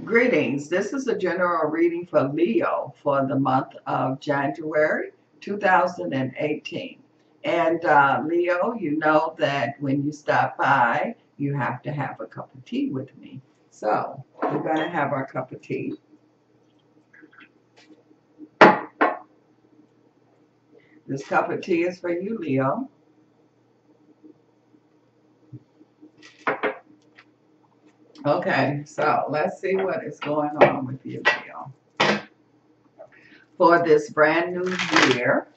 Greetings. This is a general reading for Leo for the month of January 2018. And Leo, you know that when you stop by, you have to have a cup of tea with me. So we're going to have our cup of tea. This cup of tea is for you, Leo. Okay, so let's see what is going on with you, Leo, for this brand new year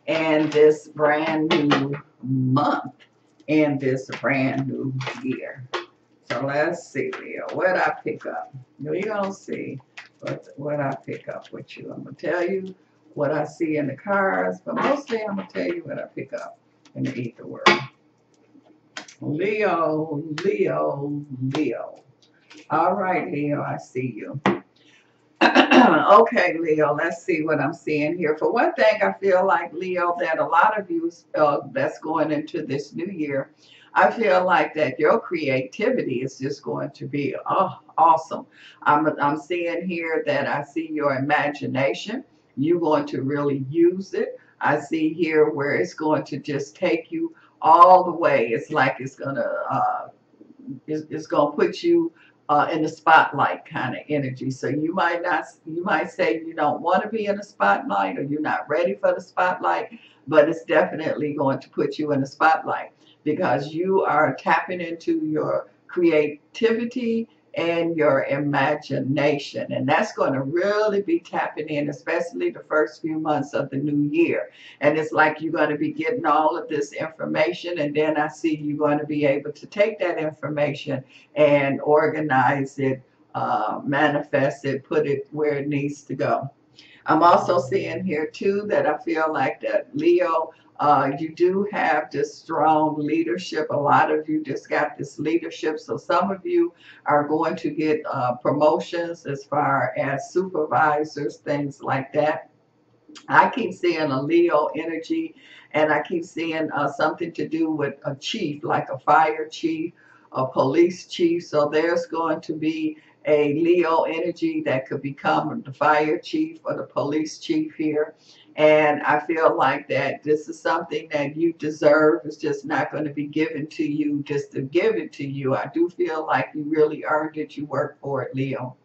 and this brand new month and this brand new year. So let's see, Leo, what I pick up. We're going to see what I pick up with you. I'm going to tell you what I see in the cards, but mostly I'm going to tell you what I pick up in the ether world. Leo, Leo, Leo. All right, Leo, I see you. Okay, Leo, let's see what I'm seeing here. For one thing, I feel like, Leo, that a lot of you that's going into this new year, I feel like that your creativity is just going to be awesome. I'm seeing here that I see your imagination. You're going to really use it. I see here where it's going to just take you all the way. It's like it's going to put you in the spotlight kind of energy. So you might say you don't want to be in the spotlight or you're not ready for the spotlight, but it's definitely going to put you in the spotlight because you are tapping into your creativity and your imagination. And that's going to really be tapping in, especially the first few months of the new year. And it's like you're going to be getting all of this information, and then I see you're going to be able to take that information and organize it, manifest it, put it where it needs to go. I'm also seeing here too that I feel like that, Leo, you do have this strong leadership. A lot of you just got this leadership. So some of you are going to get promotions as far as supervisors, things like that. I keep seeing a Leo energy, and I keep seeing something to do with a chief, like a fire chief, a police chief. So there's going to be a Leo energy that could become the fire chief or the police chief here. And I feel like that this is something that you deserve. It's just not going to be given to you just to give it to you. I do feel like you really earned it. You worked for it, Leo.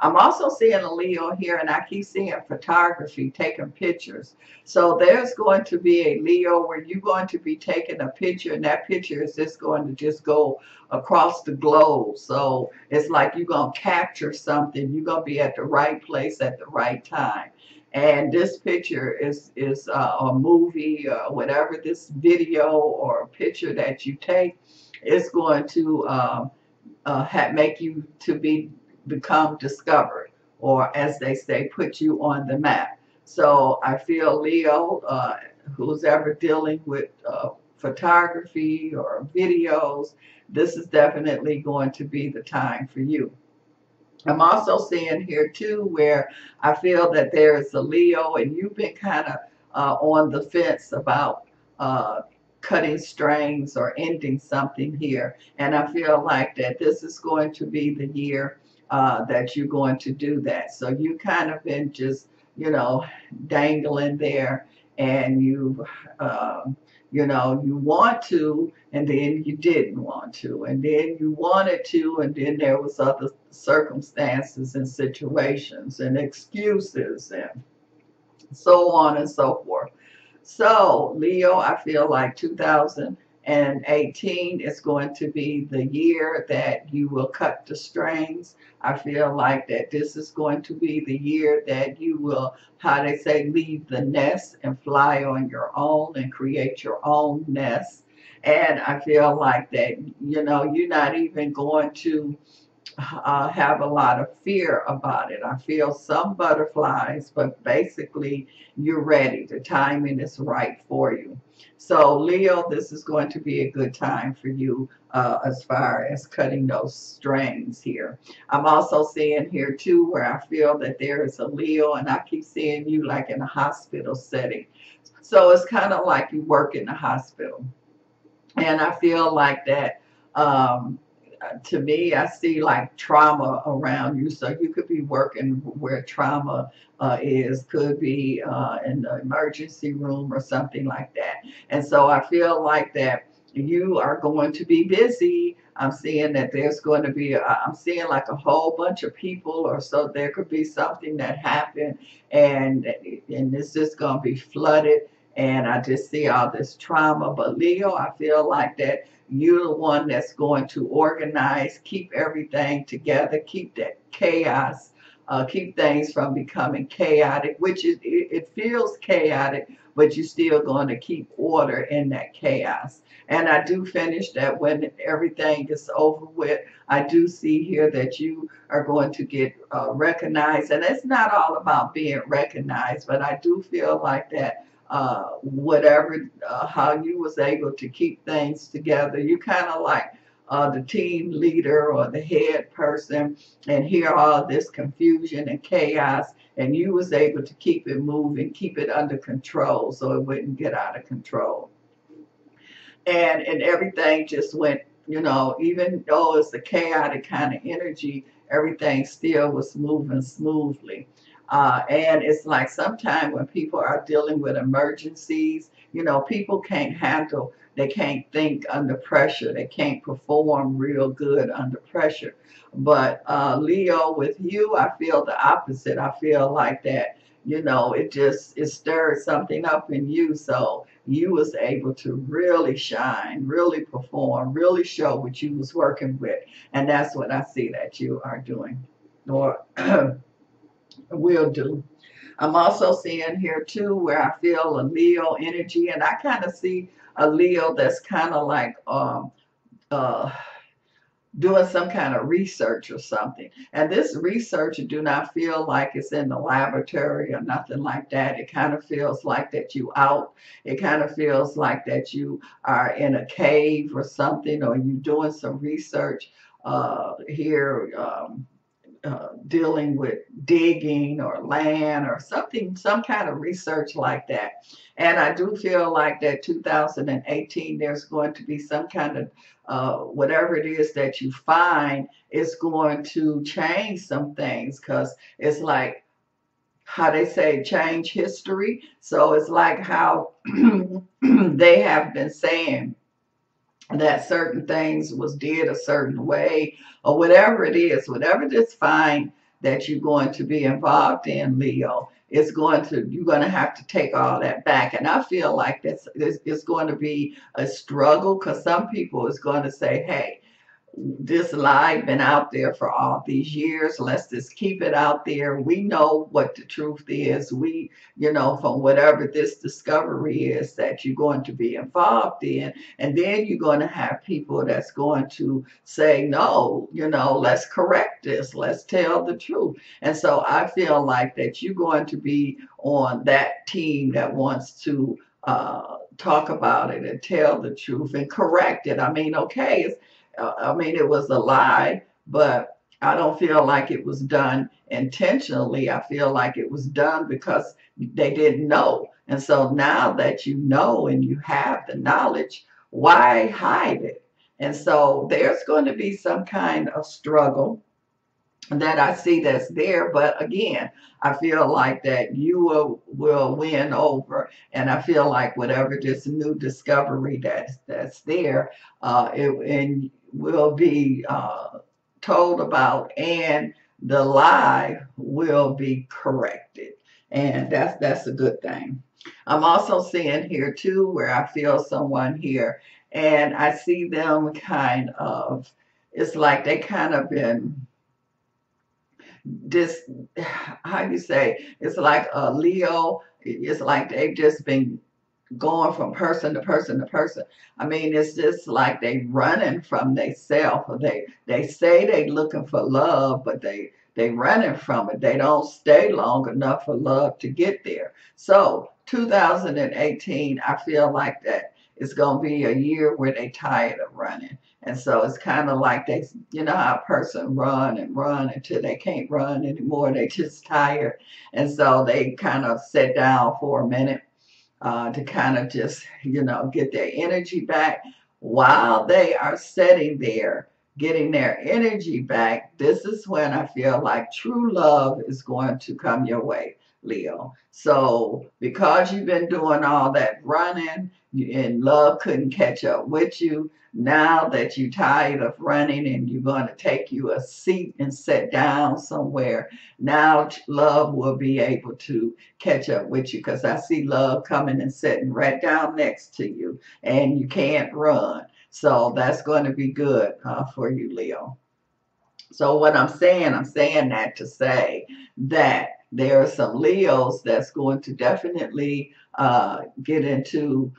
I'm also seeing a Leo here, and I keep seeing photography, taking pictures. So there's going to be a Leo where you're going to be taking a picture, and that picture is just going to just go across the globe. So it's like you're going to capture something. You're going to be at the right place at the right time. And this picture is a movie or whatever, this video or picture that you take is going to make you to become discovered, or as they say, put you on the map. So I feel, Leo, who's ever dealing with photography or videos, this is definitely going to be the time for you. I'm also seeing here too where I feel that there is a Leo and you've been kind of on the fence about cutting strings or ending something here. And I feel like that this is going to be the year that you're going to do that. So you kind of been just, dangling there, and you want to, and then you didn't want to, and then you wanted to, and then there was other circumstances and situations and excuses and so on and so forth. So, Leo, I feel like 2018 is going to be the year that you will cut the strings. I feel like that this is going to be the year that you will, how they say, leave the nest and fly on your own and create your own nest. And I feel like that, you're not even going to have a lot of fear about it. I feel some butterflies, but basically you're ready. The timing is right for you. So Leo, this is going to be a good time for you as far as cutting those strings here. I'm also seeing here too where I feel that there is a Leo, and I keep seeing you like in a hospital setting. So it's kind of like you work in the hospital. And I feel like that to me, I see like trauma around you. So you could be working where trauma is, could be in the emergency room or something like that. And so I feel like that you are going to be busy. I'm seeing that there's going to be, I'm seeing like a whole bunch of people, or so there could be something that happened, and it's just going to be flooded. And I just see all this trauma. But Leo, I feel like that you're the one that's going to organize, keep everything together, keep that chaos, keep things from becoming chaotic, which it feels chaotic, but you're still going to keep order in that chaos. And I do finish that when everything is over with. I do see here that you are going to get recognized. And it's not all about being recognized, but I do feel like that whatever, how you was able to keep things together. You kind of like the team leader or the head person, and hear all this confusion and chaos, and you was able to keep it moving, keep it under control so it wouldn't get out of control. And everything just went, even though it's a chaotic kind of energy, everything still was moving smoothly. And it's like sometimes when people are dealing with emergencies, people can't handle, they can't think under pressure, they can't perform real good under pressure. But Leo, with you, I feel the opposite. I feel like that, it stirred something up in you. So you was able to really shine, really perform, really show what you was working with. And that's what I see that you are doing, or will do. I'm also seeing here too where I feel a Leo energy, and I kind of see a Leo that's kind of like uh, doing some kind of research or something. And this research do not feel like it's in the laboratory or nothing like that. It kind of feels like that you out. It kind of feels like that you are in a cave or something, or you doing some research here. Dealing with digging or land or something, some kind of research like that. And I do feel like that 2018, there's going to be some kind of whatever it is that you find is going to change some things, because it's like how they say change history. So it's like how they have been saying that certain things was did a certain way, or whatever it is, whatever this find that you're going to be involved in, Leo, you're going to have to take all that back. And I feel like it's going to be a struggle, because some people is going to say, hey, this lie been out there for all these years. Let's just keep it out there. We know what the truth is. We, from whatever this discovery is that you're going to be involved in. And then you're going to have people that's going to say, no, let's correct this. Let's tell the truth. And so I feel like that you're going to be on that team that wants to talk about it and tell the truth and correct it. I mean, okay, it was a lie, but I don't feel like it was done intentionally. I feel like it was done because they didn't know. And so now that you know and you have the knowledge, why hide it? And so there's going to be some kind of struggle that I see that's there. But again, I feel like that you will win over. And I feel like whatever this new discovery that's there, and will be told about, and the lie will be corrected. And that's a good thing. I'm also seeing here too where I feel someone here, and I see them kind of, it's like they kind of been this, how you say, it's like a Leo, it's like they've just been going from person to person to person. I mean, it's just like they running from themselves. They say they looking for love, but they running from it. They don't stay long enough for love to get there. So 2018, I feel like that it's going to be a year where they tired of running. And so it's kind of like how a person run and run until they can't run anymore. They just tired. And so they kind of sit down for a minute to kind of just, get their energy back. While they are sitting there, getting their energy back, this is when I feel like true love is going to come your way, Leo. So because you've been doing all that running and love couldn't catch up with you, now that you're tired of running and you're going to take you a seat and sit down somewhere, now love will be able to catch up with you, because I see love coming and sitting right down next to you and you can't run. So that's going to be good for you, Leo. So what I'm saying that to say that there are some Leos that's going to definitely get into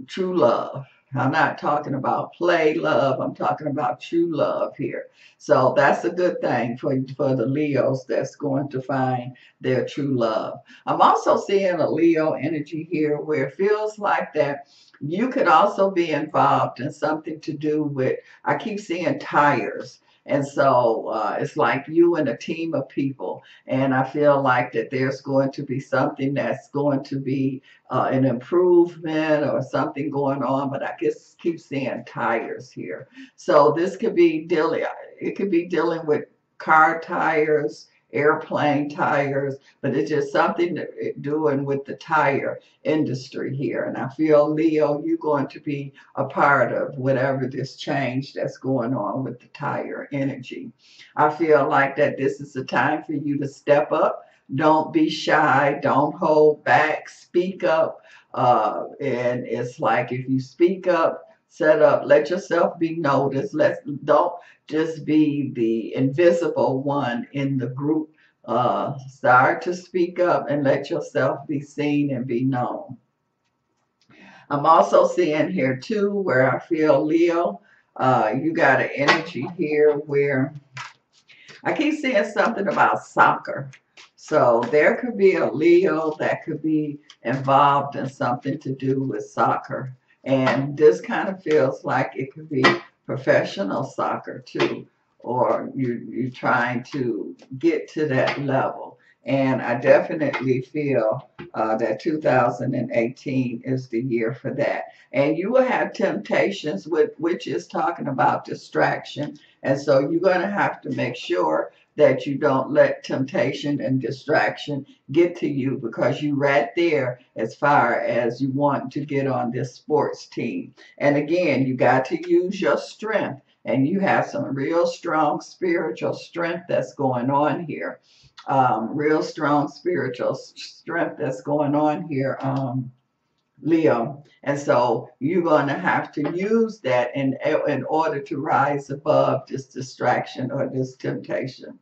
true love. I'm not talking about play love. I'm talking about true love here. So that's a good thing for the Leos that's going to find their true love. I'm also seeing a Leo energy here where it feels like that you could also be involved in something to do with, I keep seeing tires. And so it's like you and a team of people. And I feel like that there's going to be something that's going to be an improvement or something going on, but I guess keep seeing tires here. So this could be dealing, it could be dealing with car tires, airplane tires, but it's just something doing with the tire industry here. And I feel, Leo, you're going to be a part of whatever this change that's going on with the tire energy. I feel like that this is a time for you to step up. Don't be shy. Don't hold back. Speak up. And it's like if you speak up, set up, let yourself be noticed. Don't just be the invisible one in the group. Start to speak up and let yourself be seen and be known. I'm also seeing here too where I feel, Leo, you got an energy here where I keep seeing something about soccer. So there could be a Leo that could be involved in something to do with soccer. And this kind of feels like it could be professional soccer too, or you're trying to get to that level. And I definitely feel that 2018 is the year for that. And you will have temptations, which is talking about distraction. And so you're going to have to make sure that you don't let temptation and distraction get to you, because you're right there as far as you want to get on this sports team. And again, you got to use your strength, and you have some real strong spiritual strength that's going on here. Real strong spiritual strength that's going on here, Leo. And so you're going to have to use that in order to rise above this distraction or this temptation.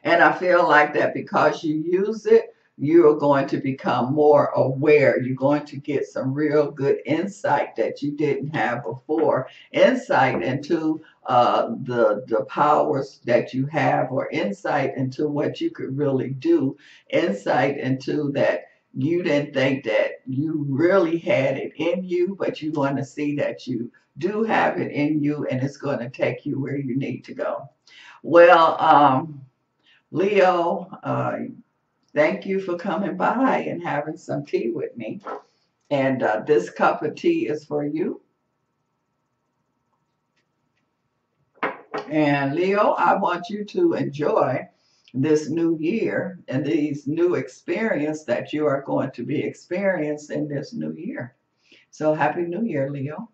And I feel like that because you use it, you're going to become more aware. You're going to get some real good insight that you didn't have before. Insight into the powers that you have, or insight into what you could really do. Insight into that you didn't think that you really had it in you, but you're going to see that you do have it in you, and it's going to take you where you need to go. Well, Leo, thank you for coming by and having some tea with me. And this cup of tea is for you. And Leo, I want you to enjoy this new year and these new experiences that you are going to be experiencing this new year. So happy New Year, Leo.